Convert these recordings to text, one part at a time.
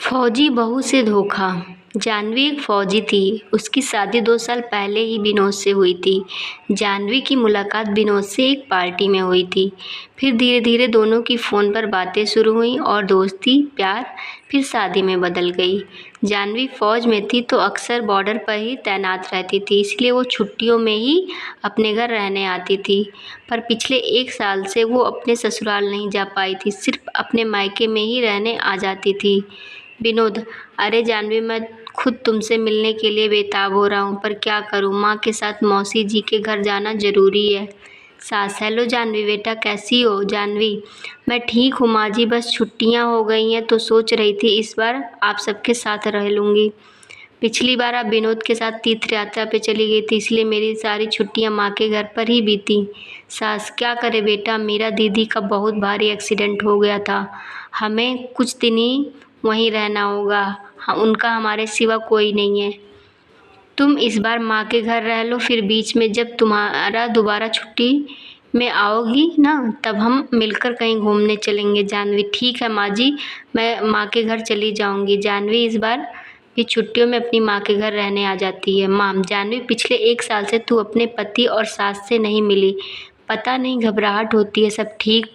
फौजी बहू से धोखा। जाह्नवी एक फौजी थी। उसकी शादी 2 साल पहले ही विनोद से हुई थी। जाह्नवी की मुलाकात विनोद से एक पार्टी में हुई थी। फिर धीरे धीरे दोनों की फ़ोन पर बातें शुरू हुईं और दोस्ती, प्यार फिर शादी में बदल गई। जाह्नवी फ़ौज में थी तो अक्सर बॉर्डर पर ही तैनात रहती थी, इसलिए वो छुट्टियों में ही अपने घर रहने आती थी। पर पिछले 1 साल से वो अपने ससुराल नहीं जा पाई थी, सिर्फ अपने मायके में ही रहने आ जाती थी। विनोद: अरे जाह्नवी, मैं खुद तुमसे मिलने के लिए बेताब हो रहा हूँ, पर क्या करूँ, माँ के साथ मौसी जी के घर जाना ज़रूरी है। सास: हेलो जाह्नवी बेटा, कैसी हो? जाह्नवी: मैं ठीक हूँ माँ जी, बस छुट्टियाँ हो गई हैं तो सोच रही थी इस बार आप सबके साथ रह लूँगी। पिछली बार आप विनोद के साथ तीर्थ यात्रा पे चली गई थी, इसलिए मेरी सारी छुट्टियाँ माँ के घर पर ही बीती। सास: क्या करे बेटा, मेरा दीदी का बहुत भारी एक्सीडेंट हो गया था, हमें कुछ दिन ही वहीं रहना होगा। हाँ, उनका हमारे सिवा कोई नहीं है। तुम इस बार माँ के घर रह लो, फिर बीच में जब तुम्हारा दोबारा छुट्टी में आओगी ना, तब हम मिलकर कहीं घूमने चलेंगे। जाह्नवी: ठीक है माँ जी, मैं माँ के घर चली जाऊँगी। जाह्नवी इस बार भी छुट्टियों में अपनी माँ के घर रहने आ जाती है। माँ: जाह्नवी, पिछले 1 साल से तू अपने पति और सास से नहीं मिली, पता नहीं घबराहट होती है, सब ठीक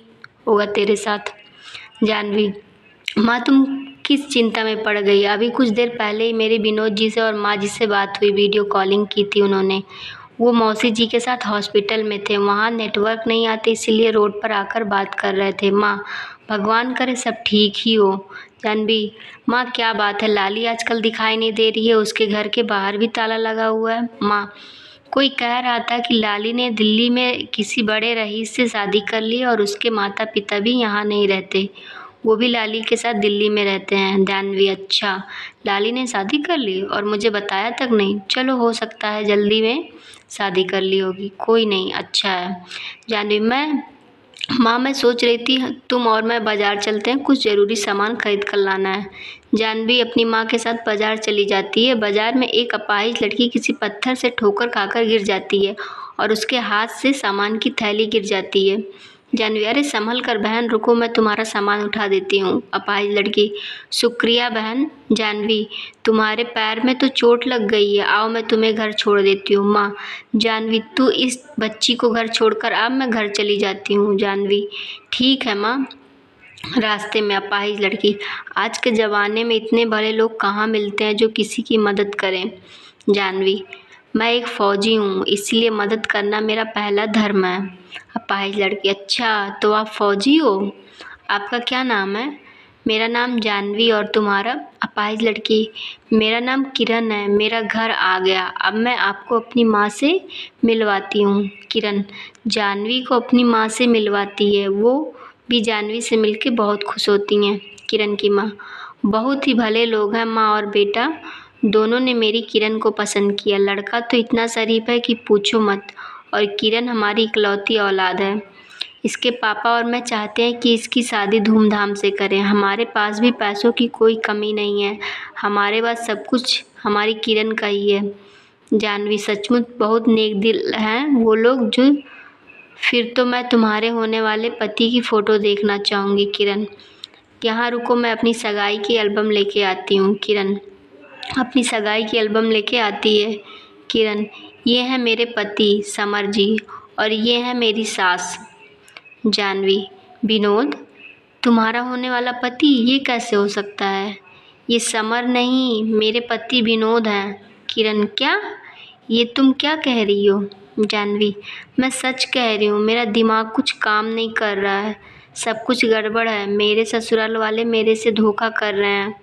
होगा तेरे साथ। जाह्नवी: माँ तुम किस चिंता में पड़ गई? अभी कुछ देर पहले ही मेरी विनोद जी से और माँ जी से बात हुई, वीडियो कॉलिंग की थी उन्होंने। वो मौसी जी के साथ हॉस्पिटल में थे, वहाँ नेटवर्क नहीं आते, इसीलिए रोड पर आकर बात कर रहे थे। माँ: भगवान करे सब ठीक ही हो। जाह्नवी: माँ क्या बात है, लाली आजकल दिखाई नहीं दे रही है, उसके घर के बाहर भी ताला लगा हुआ है। माँ: कोई कह रहा था कि लाली ने दिल्ली में किसी बड़े रईस से शादी कर ली और उसके माता पिता भी यहाँ नहीं रहते, वो भी लाली के साथ दिल्ली में रहते हैं। जाह्नवी: अच्छा, लाली ने शादी कर ली और मुझे बताया तक नहीं। चलो, हो सकता है जल्दी में शादी कर ली होगी, कोई नहीं, अच्छा है। जाह्नवी: मैं सोच रही थी तुम और मैं बाज़ार चलते हैं, कुछ ज़रूरी सामान खरीद कर लाना है। जाह्नवी अपनी माँ के साथ बाज़ार चली जाती है। बाज़ार में एक अपाहिज लड़की किसी पत्थर से ठोकर खाकर गिर जाती है और उसके हाथ से सामान की थैली गिर जाती है। जाह्नवी: अरे संभल कर बहन, रुको, मैं तुम्हारा सामान उठा देती हूँ। अपाहिज लड़की: शुक्रिया बहन। जाह्नवी: तुम्हारे पैर में तो चोट लग गई है, आओ मैं तुम्हें घर छोड़ देती हूँ। माँ: जाह्नवी, तू इस बच्ची को घर छोड़कर आ, मैं घर चली जाती हूँ। जाह्नवी: ठीक है माँ। रास्ते में अपाहिज लड़की: आज के ज़माने में इतने भले लोग कहाँ मिलते हैं जो किसी की मदद करें। जाह्नवी: मैं एक फ़ौजी हूँ, इसलिए मदद करना मेरा पहला धर्म है। अपाहिज लड़की: अच्छा, तो आप फ़ौजी हो, आपका क्या नाम है? मेरा नाम जाह्नवी, और तुम्हारा? अपाहिज लड़की: मेरा नाम किरण है, मेरा घर आ गया, अब मैं आपको अपनी माँ से मिलवाती हूँ। किरण जाह्नवी को अपनी माँ से मिलवाती है, वो भी जाह्नवी से मिलके बहुत खुश होती हैं। किरण की माँ: बहुत ही भले लोग हैं, माँ और बेटा दोनों ने मेरी किरण को पसंद किया, लड़का तो इतना शरीफ है कि पूछो मत, और किरण हमारी इकलौती औलाद है। इसके पापा और मैं चाहते हैं कि इसकी शादी धूमधाम से करें, हमारे पास भी पैसों की कोई कमी नहीं है, हमारे पास सब कुछ हमारी किरण का ही है। जाह्नवी: सचमुच बहुत नेक दिल हैं वो लोग जो, फिर तो मैं तुम्हारे होने वाले पति की फ़ोटो देखना चाहूँगी। किरण: यहाँ रुको, मैं अपनी सगाई की एल्बम लेके आती हूँ। किरण अपनी सगाई की एल्बम लेके आती है। किरण: ये हैं मेरे पति समर जी, और ये है मेरी सास। जाह्नवी: विनोद, तुम्हारा होने वाला पति, ये कैसे हो सकता है? ये समर नहीं, मेरे पति विनोद हैं। किरण: क्या? ये तुम क्या कह रही हो? जाह्नवी: मैं सच कह रही हूँ, मेरा दिमाग कुछ काम नहीं कर रहा है, सब कुछ गड़बड़ है, मेरे ससुराल वाले मेरे से धोखा कर रहे हैं,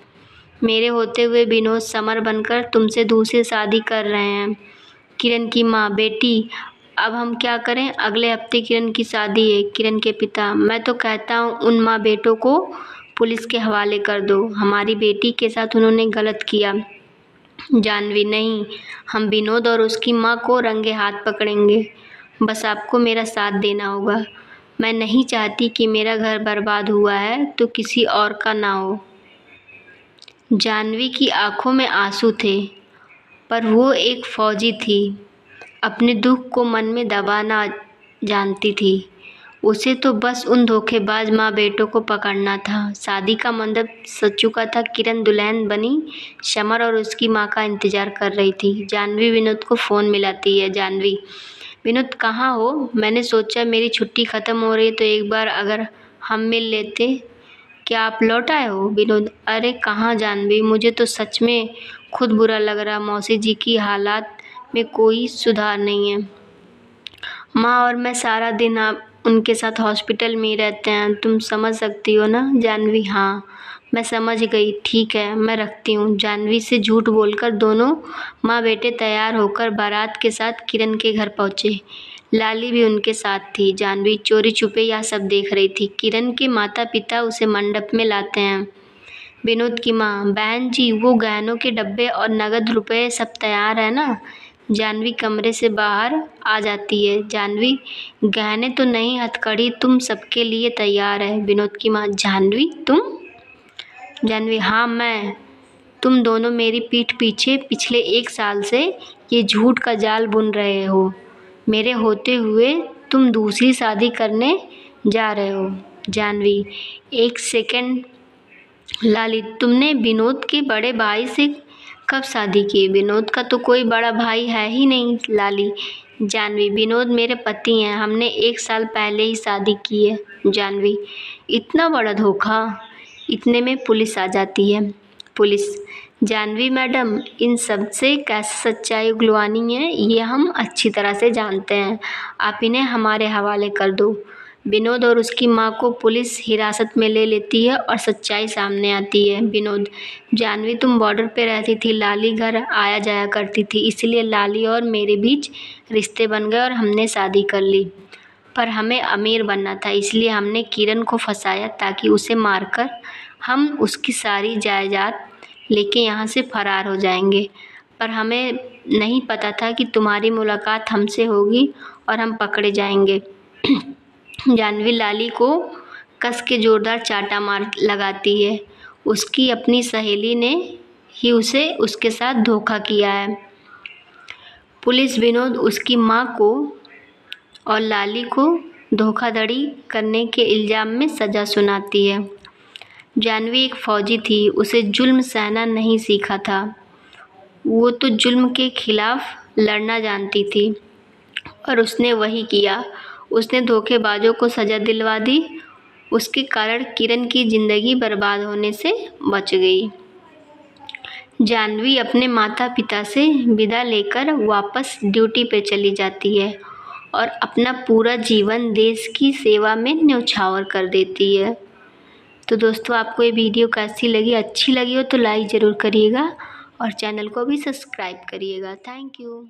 मेरे होते हुए विनोद समर बनकर तुमसे दूसरी शादी कर रहे हैं। किरण की माँ: बेटी, अब हम क्या करें, अगले हफ्ते किरण की शादी है। किरण के पिता: मैं तो कहता हूँ उन माँ बेटों को पुलिस के हवाले कर दो, हमारी बेटी के साथ उन्होंने गलत किया। जाह्नवी: नहीं, हम विनोद और उसकी माँ को रंगे हाथ पकड़ेंगे, बस आपको मेरा साथ देना होगा, मैं नहीं चाहती कि मेरा घर बर्बाद हुआ है तो किसी और का ना हो। जाह्नवी की आंखों में आंसू थे, पर वो एक फ़ौजी थी, अपने दुख को मन में दबाना जानती थी। उसे तो बस उन धोखेबाज माँ बेटों को पकड़ना था। शादी का मंडप सज चुका था। किरण दुल्हन बनी। समर और उसकी माँ का इंतजार कर रही थी। जाह्नवी विनोद को फ़ोन मिलाती है। जाह्नवी, विनोद कहाँ हो? मैंने सोचा मेरी छुट्टी ख़त्म हो रही है तो एक बार अगर हम मिल लेते। क्या आप लौट आए हो? विनोद, अरे कहाँ जाह्नवी, मुझे तो सच में खुद बुरा लग रहा। मौसी जी की हालात में कोई सुधार नहीं है। माँ और मैं सारा दिन आप उनके साथ हॉस्पिटल में ही रहते हैं। तुम समझ सकती हो ना? जाह्नवी, हाँ मैं समझ गई। ठीक है, मैं रखती हूँ। जाह्नवी से झूठ बोलकर दोनों माँ बेटे तैयार होकर बारात के साथ किरण के घर पहुँचे। लाली भी उनके साथ थी। जाह्नवी चोरी छुपे यह सब देख रही थी। किरण के माता पिता उसे मंडप में लाते हैं। विनोद की माँ, बहन जी वो गहनों के डब्बे और नगद रुपए सब तैयार है ना? जाह्नवी कमरे से बाहर आ जाती है। जाह्नवी, गहने तो नहीं, हथकड़ी तुम सबके लिए तैयार है। विनोद की माँ, जाह्नवी तुम? जाह्नवी, हाँ मैं। तुम दोनों मेरी पीठ पीछे पिछले 1 साल से ये झूठ का जाल बुन रहे हो। मेरे होते हुए तुम दूसरी शादी करने जा रहे हो। जाह्नवी, एक सेकंड लाली, तुमने विनोद के बड़े भाई से कब शादी की? विनोद का तो कोई बड़ा भाई है ही नहीं। लाली, जाह्नवी, विनोद मेरे पति हैं। हमने 1 साल पहले ही शादी की है। जाह्नवी, इतना बड़ा धोखा? इतने में पुलिस आ जाती है। पुलिस, जाह्नवी मैडम, इन सब से कैसे सच्चाई उगलवानी है ये हम अच्छी तरह से जानते हैं। आप इन्हें हमारे हवाले कर दो। विनोद और उसकी माँ को पुलिस हिरासत में ले लेती है और सच्चाई सामने आती है। विनोद, जाह्नवी तुम बॉर्डर पे रहती थी, लाली घर आया जाया करती थी, इसलिए लाली और मेरे बीच रिश्ते बन गए और हमने शादी कर ली। पर हमें अमीर बनना था, इसलिए हमने किरण को फंसाया ताकि उसे मारकर हम उसकी सारी जायदाद लेके यहाँ से फरार हो जाएंगे। पर हमें नहीं पता था कि तुम्हारी मुलाकात हमसे होगी और हम पकड़े जाएंगे। जाह्नवी लाली को कस के जोरदार चाटा मार लगाती है। उसकी अपनी सहेली ने ही उसे उसके साथ धोखा किया है। पुलिस विनोद, उसकी माँ को और लाली को धोखाधड़ी करने के इल्ज़ाम में सज़ा सुनाती है। जाह्नवी एक फ़ौजी थी, उसे जुल्म सहना नहीं सीखा था। वो तो जुल्म के खिलाफ लड़ना जानती थी और उसने वही किया। उसने धोखेबाजों को सज़ा दिलवा दी। उसके कारण किरण की ज़िंदगी बर्बाद होने से बच गई। जाह्नवी अपने माता पिता से विदा लेकर वापस ड्यूटी पे चली जाती है और अपना पूरा जीवन देश की सेवा में न्यौछावर कर देती है। तो दोस्तों, आपको ये वीडियो कैसी लगी? अच्छी लगी हो तो लाइक ज़रूर करिएगा और चैनल को भी सब्सक्राइब करिएगा। Thank you.